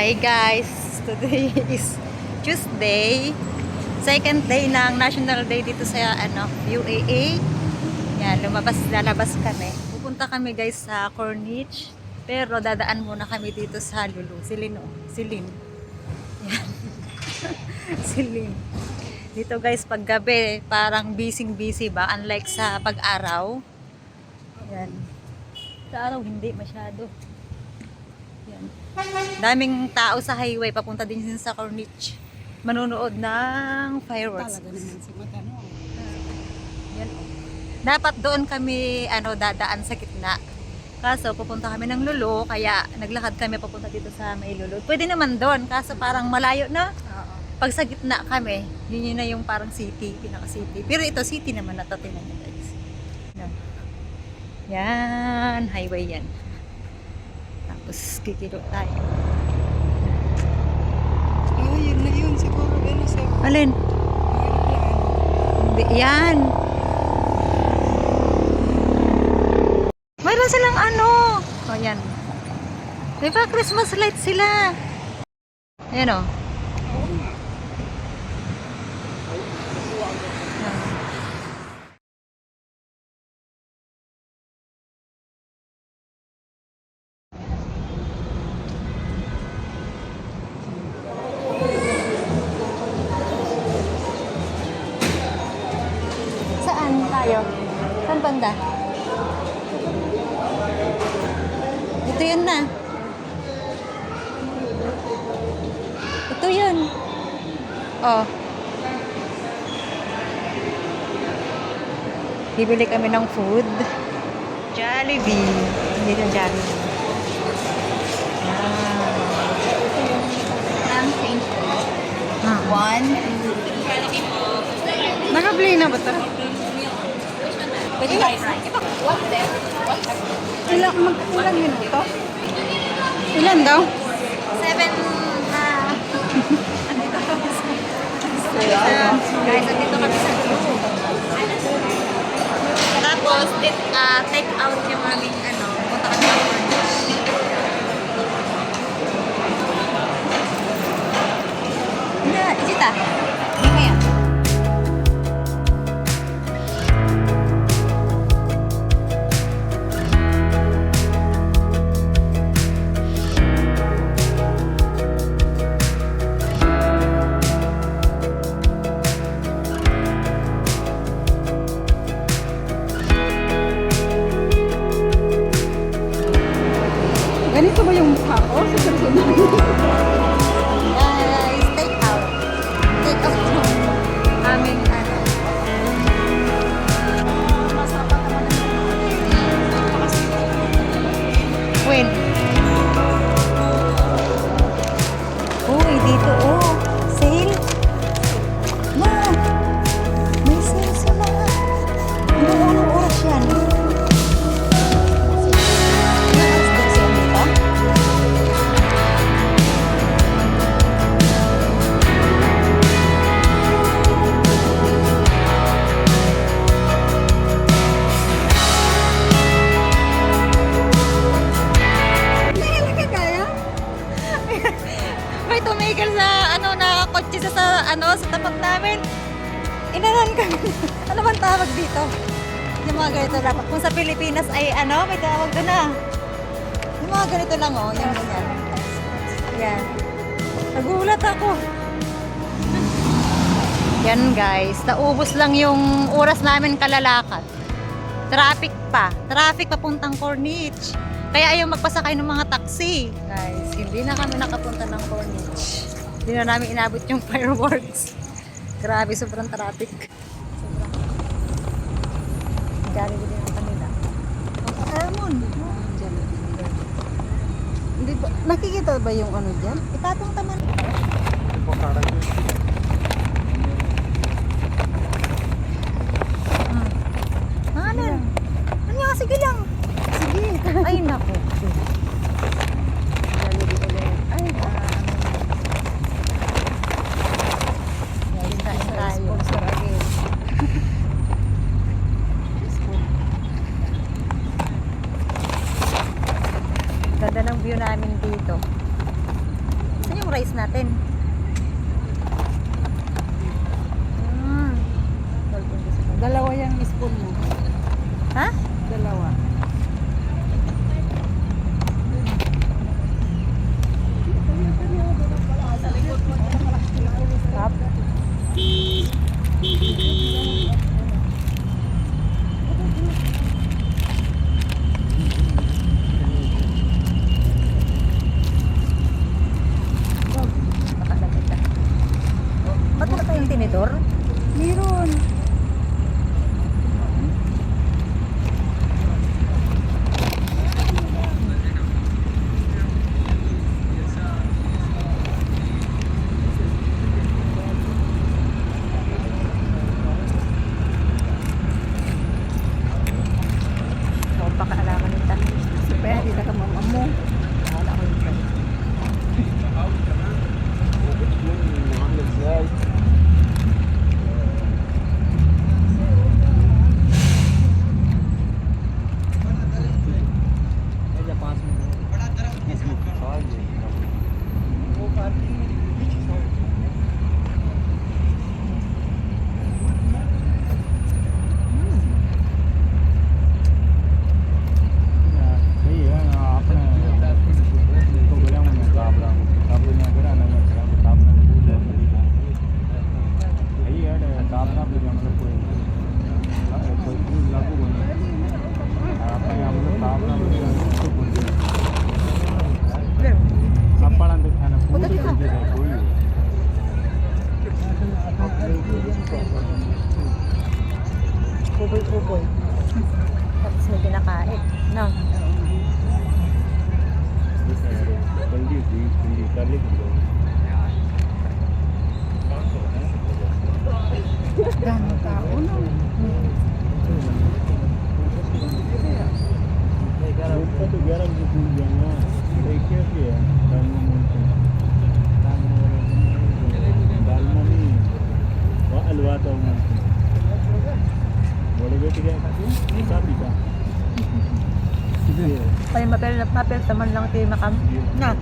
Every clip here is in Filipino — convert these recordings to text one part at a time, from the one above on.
Hi guys! Today is Tuesday. Second day ng National Day dito sa UAE. Yan, lalabas kami. Pupunta kami guys sa Corniche. Pero dadaan muna kami dito sa Lulu. Silin. Yan. Silin. Dito guys, pag gabi, parang busy ba? Unlike sa pag-araw. Yan. Sa araw, hindi masyado. Yan. Daming tao sa highway papunta din sa Corniche. Manonood ng fireworks. Talaga naman si Matano. Yan. Dapat doon kami dadaan sa gitna. Kaso pupunta kami ng Lulu, kaya naglakad kami papunta dito sa may Lulu. Pwede naman doon, kaso parang malayo na. Pag sa gitna kami, yun na yung parang city, pinaka-city. Pero ito city naman na to, tingnan nyo guys. Yan. Yan, highway yan. Tapos kikilo tayo. Oh, yun na yun. Siguro sa Alin? Hindi, yan. Mayroon silang Oh, yan. Diba Christmas lights sila? Ayan o. Saan tayo? Saan banda? Ito yun na. Ito yun. Oh. Bibili kami ng food. Jollibee. Hindi na Jollibee. one. Naka-play na ba ito? Ilang minuto? Ilan daw? 7 guys, nandito kami sa Lulu. Tapos, take out yung aming punta kami sa Corniche. Hindi, Ijita. Mamaya. Ganito ba yung mukha ko? Sa personal. Guys, take out. Take out yung aming Masapat naman When? Uy, dito sale. Ma, may sale sila. Anong oras yan? May tumigil sa na kotse sa tapat namin. Inanan kami. Ano man tawag dito? Yung mga ganito dapat. Kung sa Pilipinas ay may tawag doon na. Yung mga ganito lang yung ganyan. Yan. Nagulat ako. Yan guys, naubos lang yung oras namin kalalakad. Traffic pa. Traffic papuntang Corniche. Kaya ayaw magpasakay ng mga taxi. Guys, hindi na kami nakapunta ng Corniche. Hindi na namin inabot yung fireworks. Grabe, sobrang traffic. Sobrang. Jollibee din ang kanila. Amon. Hindi ba, nakikita ba yung dyan? Itatong taman. Ano? Ano nga? Sige lang. Sige. Ay, naku. Jollibee ulit. Ay, Yan tayo. sponsor again. Ganda ng view namin dito. yung rice natin? Mm. Dalawa yung spoon mo. Ha? Dalawa. Stop. Nakalagay ka. Ba't wala tayong tinidor? Meron. Oo, pakaalaman nita. Supaya di na ka mamamu. Wala ko yung friend. Puboy-puboy. Tapos may kinakain. No? Dami tao no. Kaya mapel taman lang tayo makam. Na.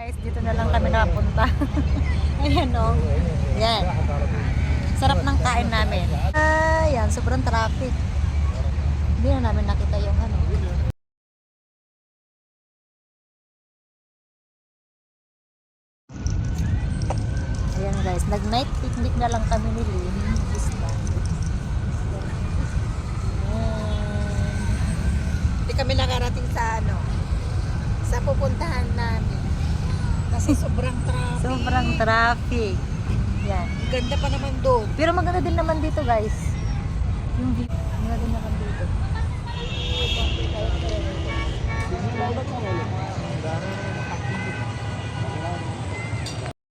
Guys, dito na lang kami nakapunta. Ayan o. Yan. Sarap ng kain namin. Ayan, sobrang traffic. Hindi na namin nakita yung ano. Ayan guys, nag-night picnic na lang kami ni Lynn. Hindi kami nakarating sa ano, sa pupuntahan namin. Kasi sobrang traffic. Sobrang traffic. Yan. Ang ganda pa naman doon. Pero maganda din naman dito guys. Yung view. Maganda din naman dito.